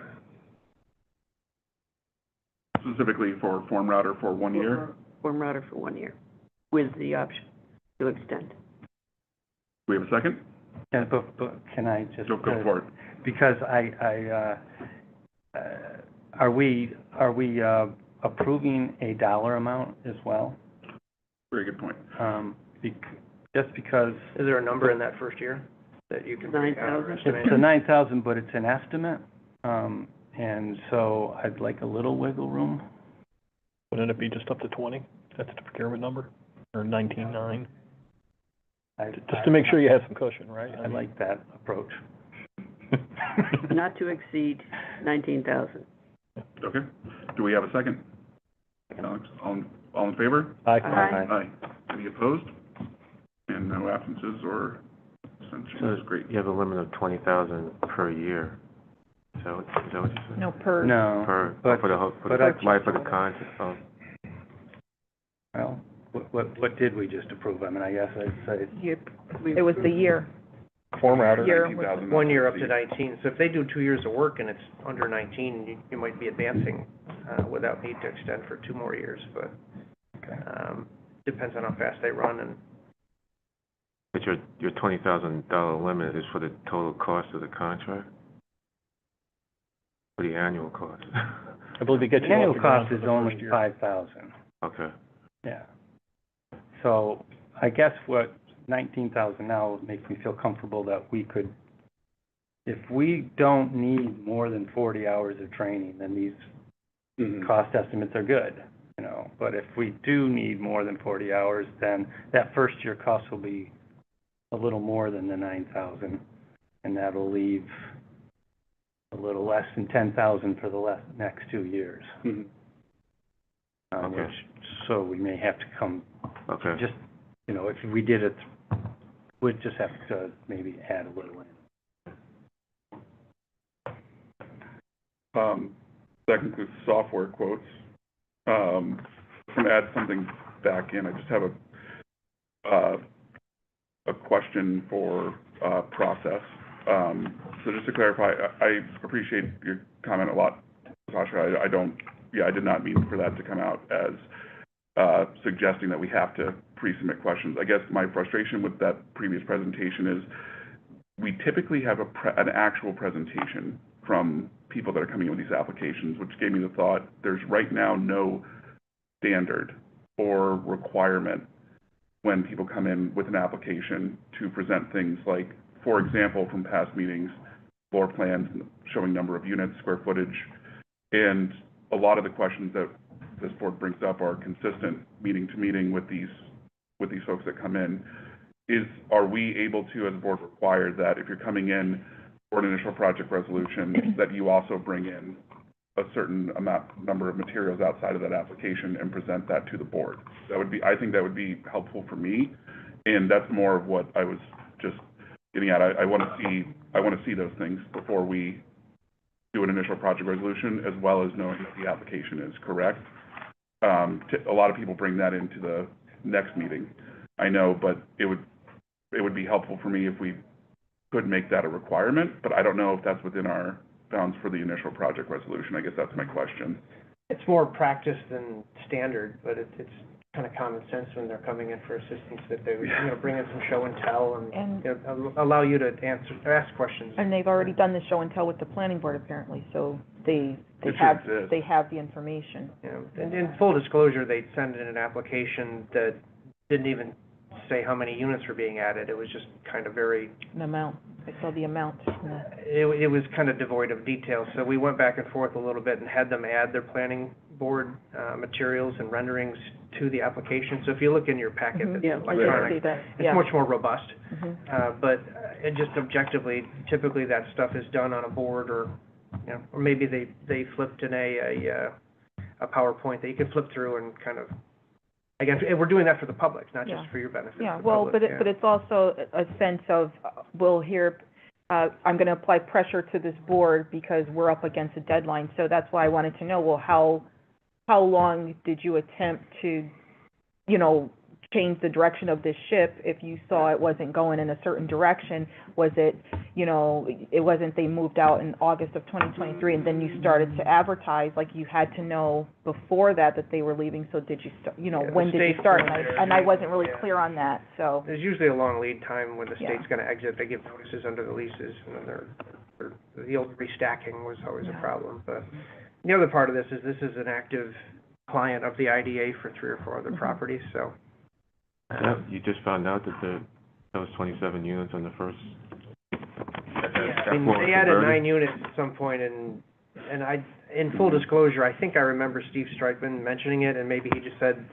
[SPEAKER 3] Specifically for Form Router for 1 year?
[SPEAKER 7] Form Router for 1 year, with the option to extend.
[SPEAKER 3] We have a second?
[SPEAKER 5] Yeah, but can I just...
[SPEAKER 3] Go for it.
[SPEAKER 5] Because are we approving a dollar amount as well?
[SPEAKER 3] Very good point.
[SPEAKER 5] Just because...
[SPEAKER 2] Is there a number in that first year that you can...
[SPEAKER 7] 9,000?
[SPEAKER 5] It's a 9,000, but it's an estimate, and so I'd like a little wiggle room.
[SPEAKER 11] Wouldn't it be just up to 20? That's the procurement number, or 19.9? Just to make sure you have some cushion, right?
[SPEAKER 5] I like that approach.
[SPEAKER 7] Not to exceed 19,000.
[SPEAKER 3] Okay. Do we have a second? Alex, all in favor?
[SPEAKER 11] Aye.
[SPEAKER 3] Aye. Any opposed? And no absences or abstentions?
[SPEAKER 4] So
[SPEAKER 3] Great.
[SPEAKER 4] you have a limit of 20,000 per year. So is that what you said?
[SPEAKER 9] No, per.
[SPEAKER 5] No,
[SPEAKER 4] For
[SPEAKER 5] but-
[SPEAKER 4] the whole, for
[SPEAKER 5] but
[SPEAKER 4] the
[SPEAKER 5] I-
[SPEAKER 4] life of the contract. Oh,
[SPEAKER 5] well, what did we just approve? I mean, I guess I'd say,
[SPEAKER 9] It was the year.
[SPEAKER 11] Form Router.
[SPEAKER 9] Year.
[SPEAKER 3] 19,000.
[SPEAKER 2] 1 year up to 19. So if they do 2 years of work and it's under 19, you might be advancing without need to extend for 2 more years, but depends on how fast they run. And
[SPEAKER 4] but your $20,000 limit is for the total cost of the contract? For the annual cost?
[SPEAKER 11] I believe it gets
[SPEAKER 5] the
[SPEAKER 11] you
[SPEAKER 5] annual
[SPEAKER 11] off the ground
[SPEAKER 5] cost
[SPEAKER 11] for
[SPEAKER 5] is
[SPEAKER 11] the
[SPEAKER 5] only
[SPEAKER 11] first year.
[SPEAKER 5] 5,000.
[SPEAKER 4] Okay.
[SPEAKER 5] Yeah. So I guess what 19,000 now makes me feel comfortable that we could, if we don't need more than 40 hours of training, then these cost estimates are good, you know. But if we do need more than 40 hours, then that first year cost will be a little more than the 9,000, and that'll leave a little less than 10,000 for the next 2 years.
[SPEAKER 4] Okay.
[SPEAKER 5] So we may have to come,
[SPEAKER 4] Okay.
[SPEAKER 5] just, you know, if we did it, we'd just have to maybe add a little in.
[SPEAKER 3] That concludes software quotes. I'm gonna add something back in. I just have a question for process. So just to clarify, I appreciate your comment a lot, Sasha. I did not mean for that to come out as suggesting that we have to pre-submit questions. I guess my frustration with that previous presentation is we typically have an actual presentation from people that are coming in with these applications, which gave me the thought there's right now no standard or requirement when people come in with an application to present things like, for example, from past meetings, floor plans showing number of units, square footage, and a lot of the questions that this board brings up are consistent meeting to meeting with these folks that come in. Are we able to, as a board, require that if you're coming in for an initial project resolution, that you also bring in a certain number of materials outside of that application and present that to the board. That would be, I think that would be helpful for me, and that's more of what I was just getting at. I want to see those things before we do an initial project resolution, as well as knowing that the application is correct. A lot of people bring that into the next meeting, I know, but it would be helpful for me if we could make that a requirement, but I don't know if that's within our bounds for the initial project resolution. I guess that's my question.
[SPEAKER 2] It's more practice than standard, but it's kind of common sense when they're coming in for assistance that they would, bring in some show and tell and allow you to ask questions.
[SPEAKER 9] And they've already done the show and tell with the planning board apparently, so they
[SPEAKER 3] It
[SPEAKER 9] have,
[SPEAKER 3] sure exists.
[SPEAKER 9] they have the information.
[SPEAKER 2] And in full disclosure, they'd send in an application that didn't even say how many units were being added. It was just kind of very,
[SPEAKER 9] An amount, I saw the amount.
[SPEAKER 2] it was kind of devoid of detail. So we went back and forth a little bit and had them add their planning board materials and renderings to the application. So if you look in your packet, that's
[SPEAKER 7] Yeah,
[SPEAKER 2] electronic,
[SPEAKER 7] see that,
[SPEAKER 2] it's much more robust.
[SPEAKER 9] Mhm.
[SPEAKER 2] But just objectively, typically that stuff is done on a board or, or maybe they flipped in a PowerPoint that you can flip through and kind of, again, we're doing that for the public, not just
[SPEAKER 9] Yeah.
[SPEAKER 2] for your benefit.
[SPEAKER 9] Yeah,
[SPEAKER 2] for the
[SPEAKER 9] well,
[SPEAKER 2] public,
[SPEAKER 9] but it's also a sense of, we'll hear, I'm gonna apply pressure to this board because we're up against a deadline, so that's why I wanted to know, well, how long did you attempt to, change the direction of this ship if you saw it wasn't going in a certain direction? Was it, it wasn't, they moved out in August of 2023 and then you started to advertise, like you had to know before that they were leaving, so did you start, when did you start? And I wasn't really clear on that, so.
[SPEAKER 2] There's usually a long lead time when the
[SPEAKER 9] Yeah.
[SPEAKER 2] state's gonna exit, they give notices under the leases, and then the old restacking was always a problem, but the other part of this is an active client of the IDA for 3 or 4 other properties, so.
[SPEAKER 4] You just found out that that was 27 units on the first.
[SPEAKER 2] I mean, they added 9 units at some point, and in full disclosure, I think I remember Steve Strikeman mentioning it, and maybe he just said,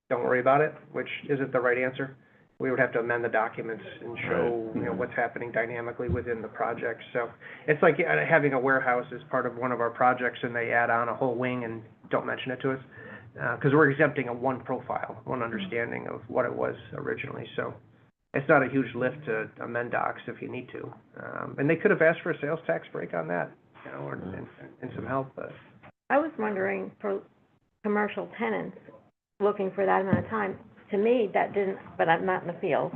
[SPEAKER 2] don't worry about it, which isn't the right answer. We would have to amend the documents and show, what's happening dynamically within the project. So it's like having a warehouse as part of one of our projects, and they add on a whole wing and don't mention it to us, because we're exempting one profile, one understanding of what it was originally. So it's not a huge lift to amend docs if you need to. And they could have asked for a sales tax break on that, and some help, but.
[SPEAKER 12] I was wondering, for commercial tenants, looking for that amount of time, to me, that didn't, but I'm not in the field.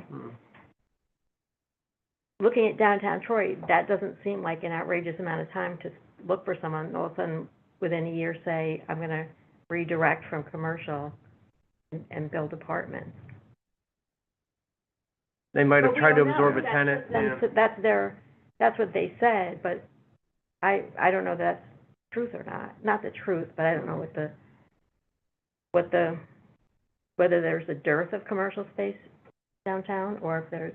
[SPEAKER 12] Looking at downtown Troy, that doesn't seem like an outrageous amount of time to look for someone, and all of a sudden, within a year, say, I'm gonna redirect from commercial and build apartments.
[SPEAKER 2] They might have
[SPEAKER 12] But we
[SPEAKER 2] tried to
[SPEAKER 12] don't know.
[SPEAKER 2] absorb a tenant,
[SPEAKER 12] That's what they said, but I don't know if that's truth or not the truth, but I don't know whether there's a dearth of commercial space downtown, or if there's.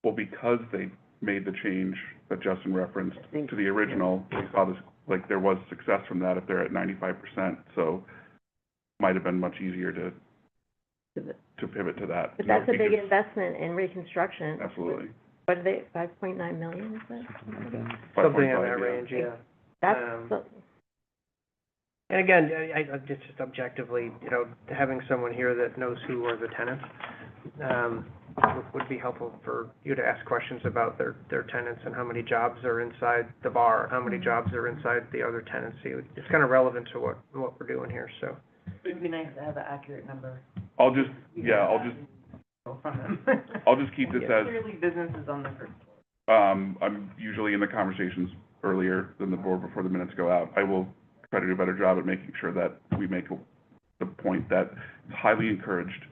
[SPEAKER 3] Well, because they made the change that Justin referenced to the original, we saw this, like, there was success from that if they're at 95%, so might have been much easier to pivot to that.
[SPEAKER 12] But that's a big investment in reconstruction.
[SPEAKER 3] Absolutely.
[SPEAKER 12] What are they, 5.9 million, is that?
[SPEAKER 2] something in that range, yeah.
[SPEAKER 12] That's,
[SPEAKER 2] And again, I just objectively, having someone here that knows who are the tenants, would be helpful for you to ask questions about their tenants and how many jobs are inside the bar, how many jobs are inside the other tenancy. It's kind of relevant to what we're doing here, so.
[SPEAKER 1] It'd be nice to have an accurate number
[SPEAKER 3] I'll just
[SPEAKER 1] from them.
[SPEAKER 3] I'll just keep this as,
[SPEAKER 1] Clearly, business is on the first floor.
[SPEAKER 3] I'm usually in the conversations earlier than the board before the minutes go out. I will try to do a better job at making sure that we make the point that it's highly encouraged,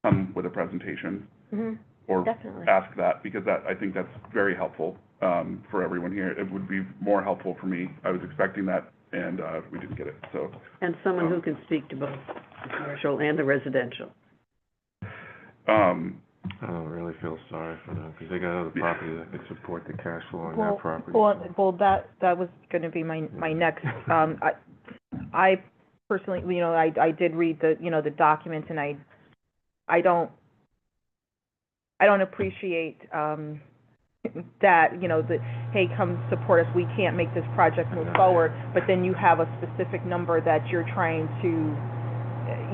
[SPEAKER 3] come with a presentation. Or
[SPEAKER 12] definitely.
[SPEAKER 3] ask that, because I think that's very helpful, for everyone here. It would be more helpful for me. I was expecting that, and, we didn't get it, so.
[SPEAKER 7] And someone who can speak to both the commercial and the residential.
[SPEAKER 4] I don't really feel sorry for them, because they got other property that could support the cash flow on that property.
[SPEAKER 9] Well, that was gonna be my next, I personally, I did read the documents, and I don't appreciate, that, you know, that, hey, come support us, we can't make this project move forward, but then you have a specific number that you're trying to,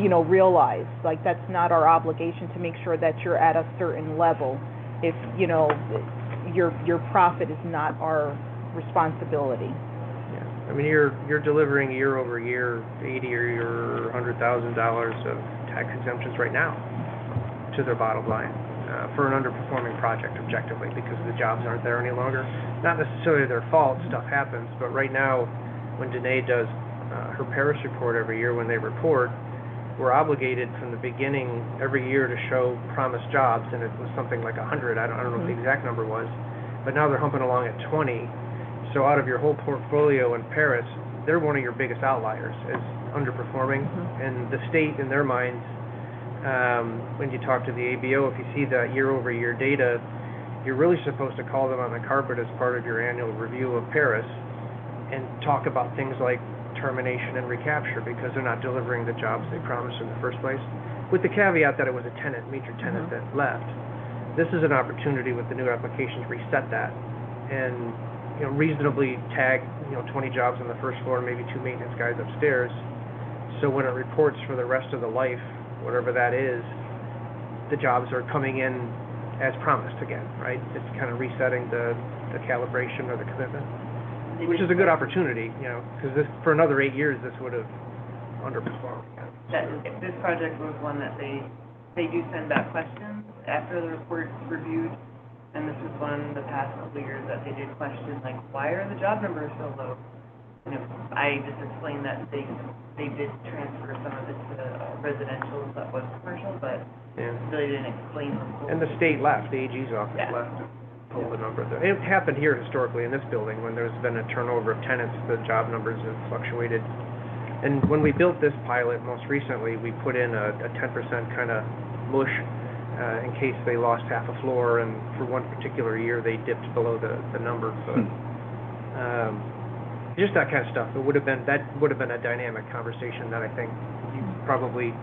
[SPEAKER 9] you know, realize. Like, that's not our obligation to make sure that you're at a certain level. If, you know, your profit is not our responsibility.
[SPEAKER 2] Yeah, I mean, you're delivering year over year $80,000 or $100,000 of tax exemptions right now to their bottom line for an underperforming project objectively because the jobs aren't there any longer. Not necessarily their fault, stuff happens, but right now when Danae does her Paris report every year when they report, we're obligated from the beginning every year to show promised jobs, and it was something like 100, I don't know what the exact number was, but now they're humping along at 20. So out of your whole portfolio in Paris, they're one of your biggest outliers as underperforming. And the state, in their minds, when you talk to the ABO, if you see that year-over-year data, you're really supposed to call them on the carpet as part of your annual review of Paris and talk about things like termination and recapture because they're not delivering the jobs they promised in the first place, with the caveat that it was a tenant, major tenant that left. This is an opportunity with the new application to reset that and, you know, reasonably tag, you know, 20 jobs on the first floor, maybe 2 maintenance guys upstairs. So when it reports for the rest of the life, whatever that is, the jobs are coming in as promised again, right? It's kind of resetting the calibration or the commitment, which is a good opportunity, you know, because this, for another 8 years, this would have underperformed.
[SPEAKER 1] That, if this project was one that they do send back questions after the report's reviewed, and this was one the past couple of years that they did question, like, why are the job numbers so low? And if I just explained that they did transfer some of it to residential that was commercial, but really didn't explain the whole.
[SPEAKER 2] And the state left, the AG's office left. Pull the number. It happened here historically in this building when there's been a turnover of tenants, the job numbers have fluctuated. And when we built this pilot most recently, we put in a 10% kind of mush in case they lost half a floor, and for one particular year they dipped below the number. But just that kind of stuff. That would have been a dynamic conversation that I think you probably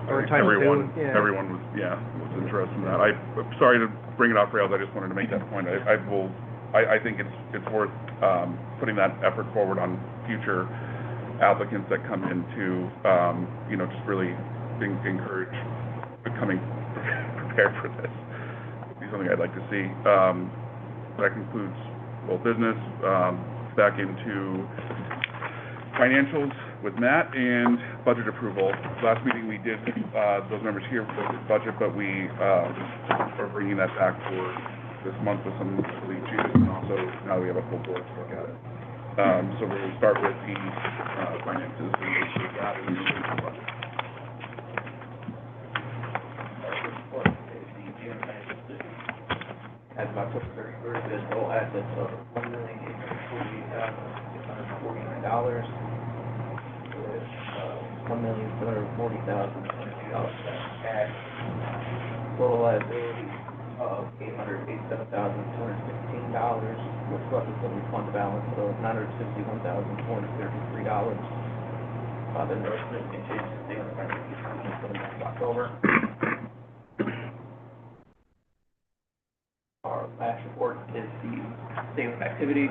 [SPEAKER 2] are entitled to.
[SPEAKER 3] Everyone was interested in that. I'm sorry to bring it off rails, I just wanted to make that point. I think it's worth putting that effort forward on future applicants that come in to, you know, just really encourage becoming prepared for this. It'd be something I'd like to see. That concludes old business. Back into financials with Matt and budget approval. Last meeting we did, those numbers here for the budget, but we are bringing that back for this month with some lead changes, and also now we have a full board to look at it. So we'll start with the finances and make sure that is the budget.
[SPEAKER 2] As of October 31st, there's total assets of $1,848,649, with $1,740,022 cash. Total liability of $887,216, with subsequently fund balance of $961,433. The most significant change is the financial statements for the month of October. Our last report is the statement of activity.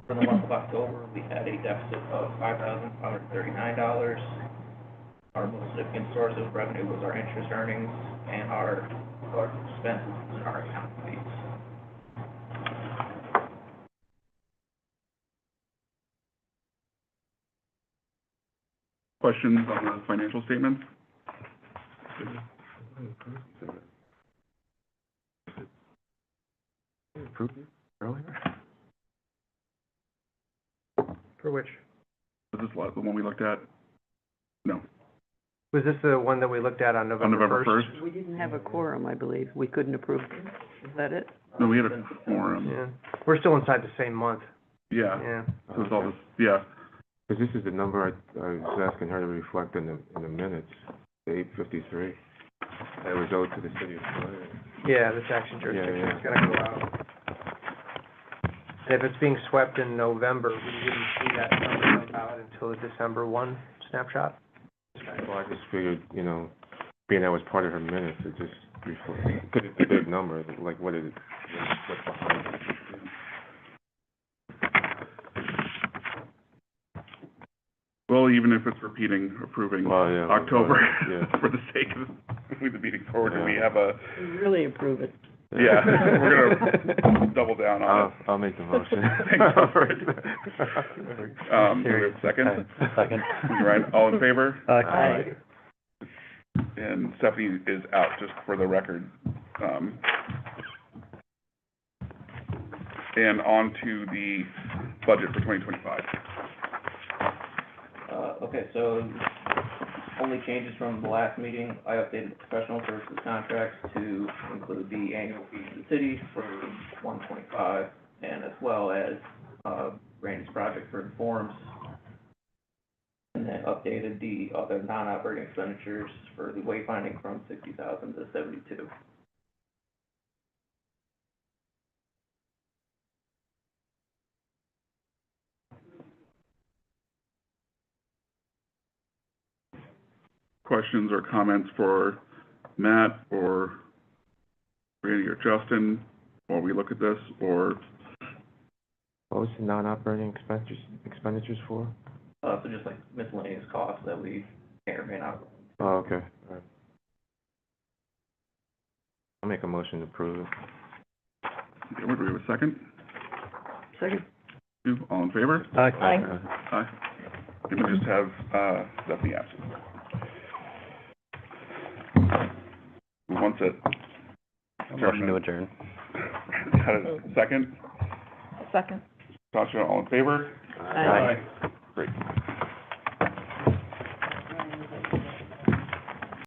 [SPEAKER 2] For the month of October, we had a deficit of $5,539. Our most significant source of revenue was our interest earnings, and our largest expenses was our account fees.
[SPEAKER 3] Questions on the financial statements?
[SPEAKER 4] Approved it earlier?
[SPEAKER 2] For which?
[SPEAKER 3] Was this the one we looked at? No.
[SPEAKER 2] Was this the one that we looked at on November 1st?
[SPEAKER 7] We didn't have a quorum, I believe. We couldn't approve it. Is that it?
[SPEAKER 3] No, we had a forum.
[SPEAKER 2] Yeah. We're still inside the same month.
[SPEAKER 3] Yeah.
[SPEAKER 2] Yeah.
[SPEAKER 3] So it's all this, yeah.
[SPEAKER 4] Because this is the number I was asking her to reflect in the minutes, the 853. That was owed to the city of Tulare.
[SPEAKER 2] Yeah, the tax and jurisdiction is gonna go out. And if it's being swept in November, we wouldn't see that number come out until the December 1 snapshot.
[SPEAKER 4] Well, I just figured, you know, being that was part of her minutes, it just 340? Because it's a big number, like, what is it, what's behind it?
[SPEAKER 3] Well, even if it's approving
[SPEAKER 4] Well, yeah,
[SPEAKER 3] October,
[SPEAKER 4] yeah.
[SPEAKER 3] for the sake of moving the meeting forward, do we have a,
[SPEAKER 7] Really approve it.
[SPEAKER 3] yeah, we're gonna double down on it.
[SPEAKER 4] I'll make the motion.
[SPEAKER 3] Thanks, Alfred. Do we have a second?
[SPEAKER 11] Second.
[SPEAKER 3] Ryan, all in favor?
[SPEAKER 7] Aye.
[SPEAKER 3] And Stephanie is out, just for the record. And on to the budget for 2025.
[SPEAKER 13] Okay, so only changes from the last meeting, I updated the professional services contracts to include the annual fee to the city for 125, and as well as, Randy's project for the forms. And then updated the other non-operating expenditures for the wayfinding from 60,000 to 72.
[SPEAKER 3] Questions or comments for Matt or Randy or Justin while we look at this, or?
[SPEAKER 4] What was the non-operating expenditures for?
[SPEAKER 13] So just like miscellaneous costs that we may or may not.
[SPEAKER 4] Oh, okay, all right. I'll make a motion to approve it.
[SPEAKER 3] Okay, do we have a second?
[SPEAKER 7] Second.
[SPEAKER 3] All in favor?
[SPEAKER 11] Aye.
[SPEAKER 3] Aye. Can we just have, Stephanie absent? Who wants it?
[SPEAKER 11] Motion to adjourn.
[SPEAKER 3] Got a second?
[SPEAKER 9] Second.
[SPEAKER 3] Tasha, all in favor?
[SPEAKER 7] Aye.
[SPEAKER 3] Great.